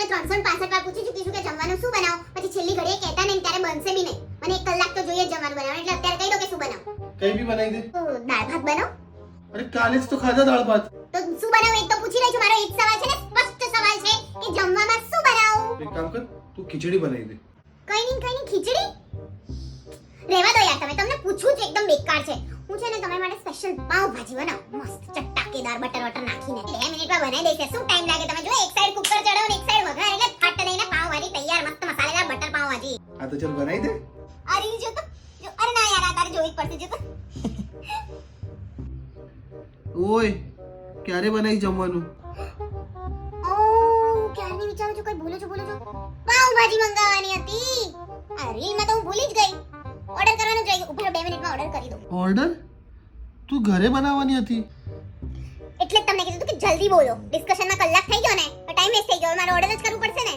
તમને 365 વાર પૂછી ચૂકી છું કે જમવાનું શું બનાવો, પછી છેલ્લી ઘડીએ કહેતા નહીં ત્યારે બનશે બી નહીં. મને 1 કલાક તો જોઈએ જ જમવાનું બનાવવાનું, એટલે અત્યારે કહી દો કે શું બનાવો. કઈ બી બનાવી દે. તો દાળ ભાત બનાવો. અરે કાલે જ તો ખાધા દાળ ભાત. તો શું બનાવો એક તો પૂછી રહી છું. મારો એક સવાલ છે ને, સ્પષ્ટ સવાલ છે કે જમવામાં શું બનાવું. એક કામ કર, તું ખીચડી બનાવી દે. કઈ નહીં ખીચડી. રહેવા દો યાર, તમને પૂછું જ એકદમ બેકાર છે. હું છે ને તમારા માટે સ્પેશિયલ પાવ ભાજી બનાવું, મસ્ત ચટાકેદાર બટર વટર નાખીને 2 મિનિટમાં બનાવી દઈશ. શું ટાઈમ લાગે? તમે જો એક સાઈડ કુકર ચડાવો ને એક સાઈડ વઘાર, એટલે ફટ લઈને પાવ ભાજી તૈયાર, મસ્ત મસાલેદાર બટર પાવ ભાજી. હા તો ચાલ બનાવી દે. અરે જો તો જો, અરે ના યાર, આ તારે જોવી જ પડશે. જો તો ઓય ક્યારે બનાવી જમવાનું? ઓ ક્યારની વિચારું છું, કઈ બોલો છો. પાવ ભાજી મંગાવવાની હતી. આ રીલમાં તો હું ભૂલી જ ગઈ. ઓર્ડર કરવાનું જ રહી ગયું. ઉભો 2 મિનિટમાં ઓર્ડર કરી દઉં. ઓર્ડર? તું ઘરે બનાવવાની હતી? એટલે જ તમને કીધું હતું કે જલ્દી બોલો. ડિસ્કશનમાં કલાક થઈ ગયો ને, તો ટાઈમ વેસ્ટ થઈ ગયો. મારે ઓર્ડર જ કરવું પડશે ને.